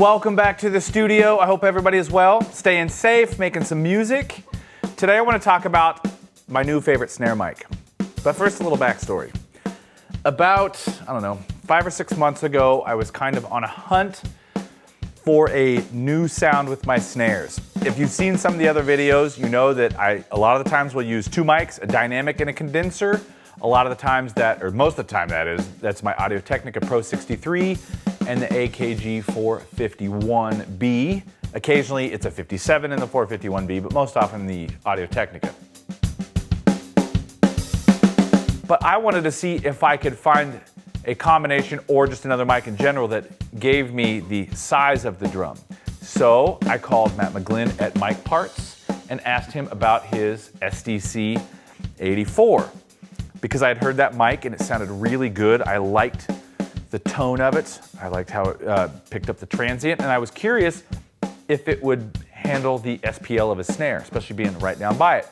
Welcome back to the studio. I hope everybody is well, staying safe, making some music. Today I want to talk about my new favorite snare mic. But first, a little backstory. About, I don't know, 5 or 6 months ago, I was kind of on a hunt for a new sound with my snares. If you've seen some of the other videos, you know that a lot of the times will use two mics, a dynamic and a condenser. A lot of the times most of the time that's my Audio-Technica Pro 63 and the AKG 451B. Occasionally it's a 57 in the 451B, but most often the Audio-Technica. But I wanted to see if I could find a combination or just another mic in general that gave me the size of the drum. So I called Matt McGlynn at MicParts and asked him about his SDC84. Because I had heard that mic and it sounded really good. I liked the tone of it. I liked how it picked up the transient, and I was curious if it would handle the SPL of a snare, especially being right down by it.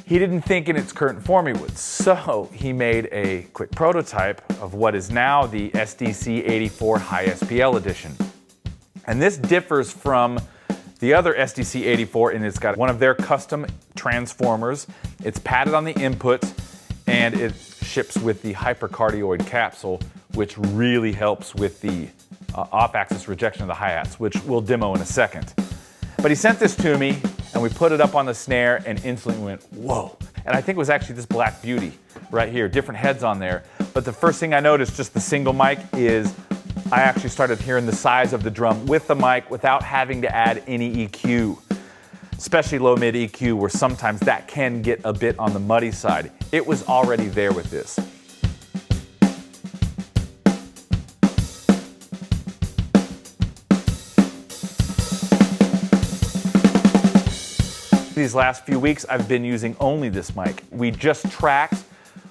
He didn't think in its current form he would, so he made a quick prototype of what is now the SDC84 High SPL edition. And this differs from the other SDC84 in it's got one of their custom transformers. It's padded on the input and it ships with the hypercardioid capsule, which really helps with the off-axis rejection of the hi-hats, which we'll demo in a second. But he sent this to me and we put it up on the snare and instantly went, whoa. And I think it was actually this black beauty right here, different heads on there. But the first thing I noticed, just the single mic, is I actually started hearing the size of the drum with the mic without having to add any EQ, especially low mid EQ, where sometimes that can get a bit on the muddy side. It was already there with this. These last few weeks, I've been using only this mic. We just tracked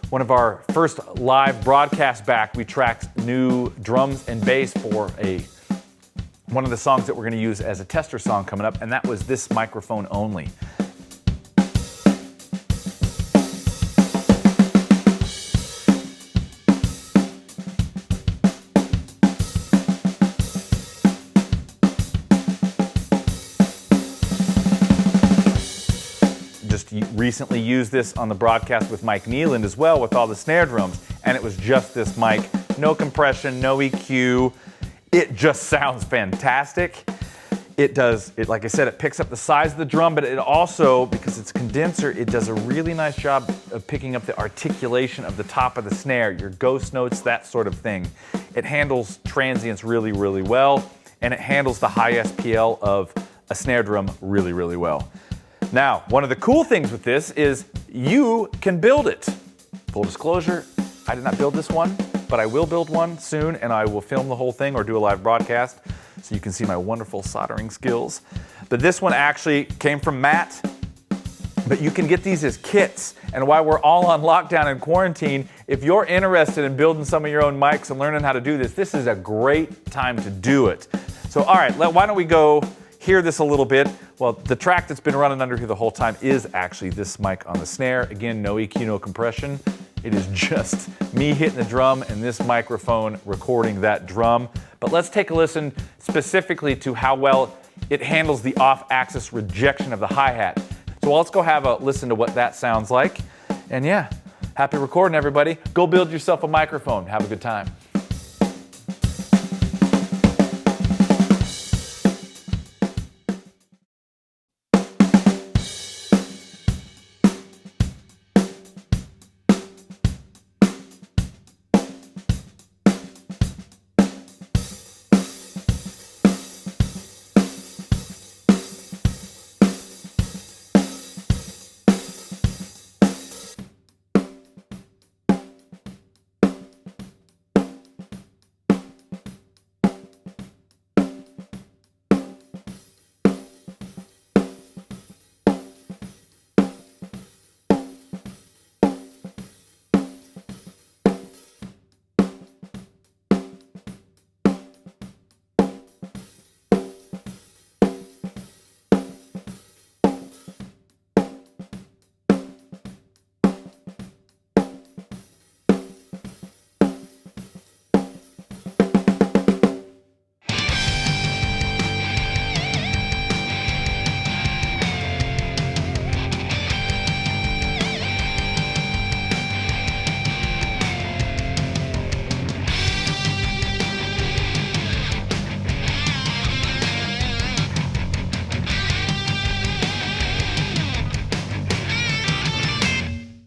one of our first live broadcasts back. We tracked new drums and bass for one of the songs that we're going to use as a tester song coming up, and that was this microphone only. Just recently used this on the broadcast with Mike Nealand as well with all the snare drums, and it was just this mic, no compression, no EQ. It just sounds fantastic. Like I said, it picks up the size of the drum, but it also, because it's a condenser, it does a really nice job of picking up the articulation of the top of the snare, your ghost notes, that sort of thing. It handles transients really, really well, and it handles the high SPL of a snare drum really, really well. Now, one of the cool things with this is you can build it. Full disclosure, I did not build this one, but I will build one soon, and I will film the whole thing or do a live broadcast so you can see my wonderful soldering skills. But this one actually came from Matt, but you can get these as kits. And while we're all on lockdown and quarantine, if you're interested in building some of your own mics and learning how to do this, this is a great time to do it. So all right, why don't we go hear this a little bit. Well, the track that's been running under here the whole time is actually this mic on the snare. Again, no EQ, no compression. It is just me hitting the drum and this microphone recording that drum. But let's take a listen specifically to how well it handles the off-axis rejection of the hi-hat. So let's go have a listen to what that sounds like. And yeah, happy recording, everybody. Go build yourself a microphone. Have a good time.